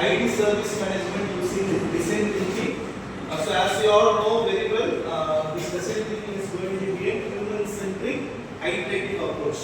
IT service management using design thinking. So as you all know very well, this design thinking is going to be a human-centric iterative approach.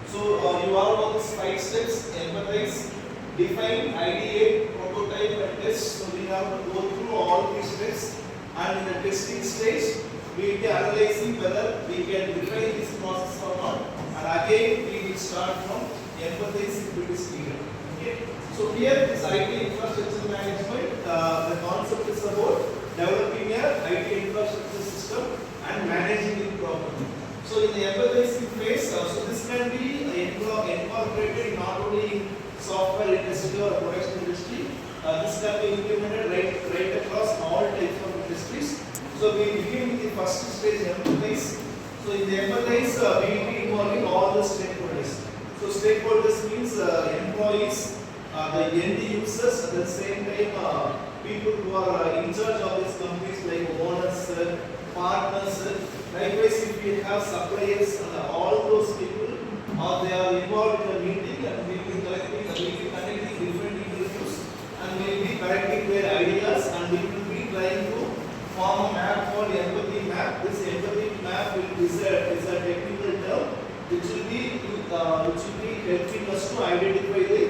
So you all know these 5 steps: empathize, define, ideate, prototype, and test. So we have to go through all these steps, and in the testing stage, we will be analyzing whether we can define this process or not. And again, we will start from empathize if it is needed. Okay. So here, this IT infrastructure management, the concept is about developing a IT infrastructure system and managing it properly. So in the empathizing phase, so this can be incorporated not only in software industry or production industry. This can be implemented right across all types of industries. So we begin with the first stage, empathize. So in the empathize, we will be involving all the stakeholders. So stakeholders means employees, the end users, at the same time people who are in charge of these companies like owners, partners. Likewise, if we have suppliers, all those people, they are involved in a meeting, and we will be connecting different interviews, and we will be correcting their ideas, and we will be trying to form a map called empathy map. This empathy map is a technical term which will be helping us to identify the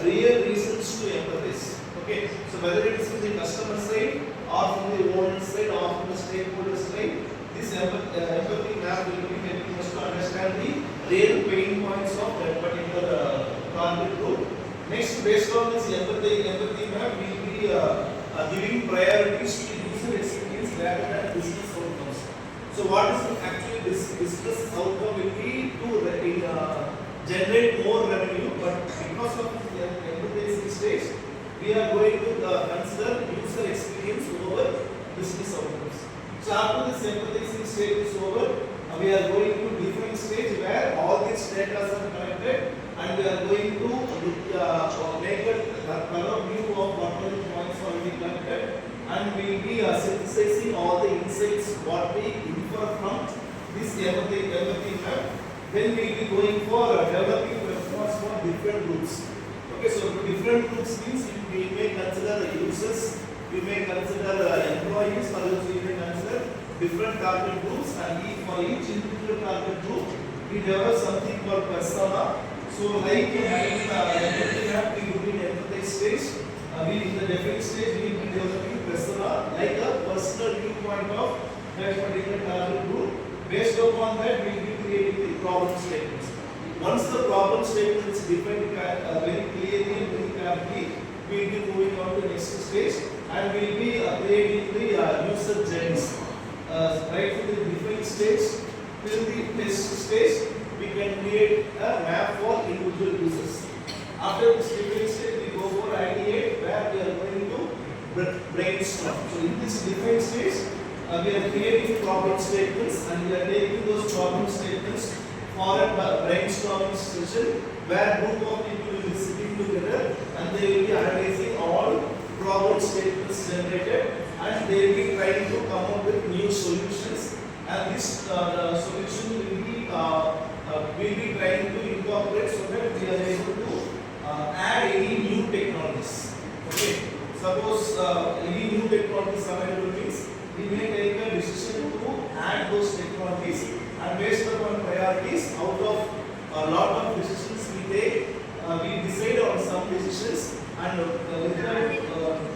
real reasons to empathize. Okay, so whether it is from the customer side or from the owner side or from the stakeholder side, this empathy map will be helping us to understand the real pain points of that particular target group. Next, based on this empathy map, we will be giving priorities to user experience rather than business outcomes. So what is actually this business outcome will be to generate more revenue, but because of the empathizing stage, we are going to consider user experience over business outcomes. So after this empathizing stage is over, we are going to different stage where all these data are collected, and we are going to make a thorough view of what are the points already collected, and we will be synthesizing all the insights what we infer from this empathy map. Then we will be going for developing response for different groups. Okay, so different groups means we may consider users, we may consider employees, or else we may consider different target groups, and for each individual target group, we develop something called persona. So like in empathy map, we will be in empathize stage. In the define stage, we will be developing persona, like a personal viewpoint of that particular target group. Based upon that, we will be creating the problem statements. Once the problem statement is defined very clearly and very clarity, we will be moving on to the next stage, and we will be creating the user journeys. Right from the define stage till the test stage, we can create a map for individual users. After this define stage, we go for ideate, where we are going to brainstorm. So in this define stage, we are creating problem statements, and we are taking those problem statements for a brainstorming session where group of people will be sitting together, and they will be analyzing all problem statements generated, and they will be trying to come up with new solutions. And this solution will be trying to incorporate so that we are able to add any new technologies. Okay, suppose any new technologies available means we may take a decision to add those technologies, and based upon priorities, out of a lot of decisions we take, we decide on some decisions, and with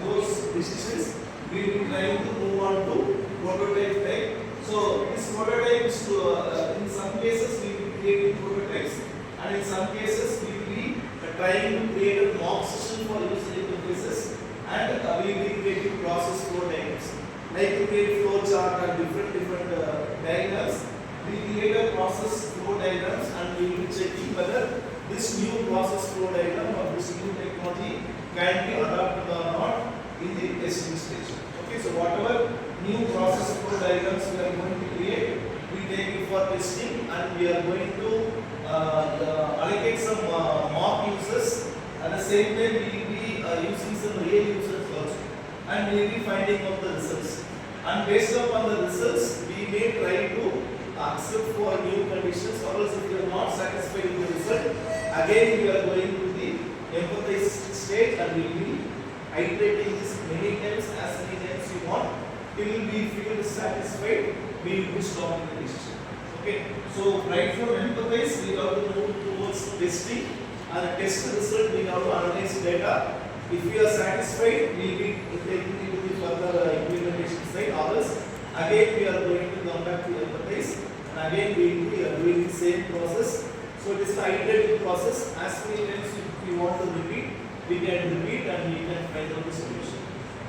those decisions, we will try to move on to prototype type. So this prototype is in some cases we will be creating prototypes, and in some cases we will be trying to create a mock session for user interfaces, and we will be creating process flow diagrams. Like we create flow chart and different diagrams, we create a process flow diagrams, and we will be checking whether this new process flow diagram or this new technology can be adopted or not in the testing stage. Okay, so whatever new process flow diagrams we are going to create, we take it for testing, and we are going to allocate some mock users. At the same time, we will be using some real users also, and we will be finding out the results. And based upon the results, we may try to accept for new conditions, or else if we are not satisfied with the result, again we are going to the empathize stage, and we will be iterating this many times, as many times you want, till we feel satisfied, we will be stopping the decision. Okay, so right from empathize, we have to move towards testing, and the test result we have to analyze data. If we are satisfied, we will be taking it to the further implementation side. Others, again we are going to come back to empathize, and again we will be doing the same process. So it is the iterative process. As many times if we want to repeat, we can repeat and we can find out the solution.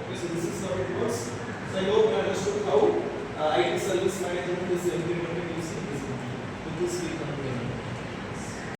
Okay, so this is how it works. So I hope you understood how IT service management is implemented using this. With this we conclude.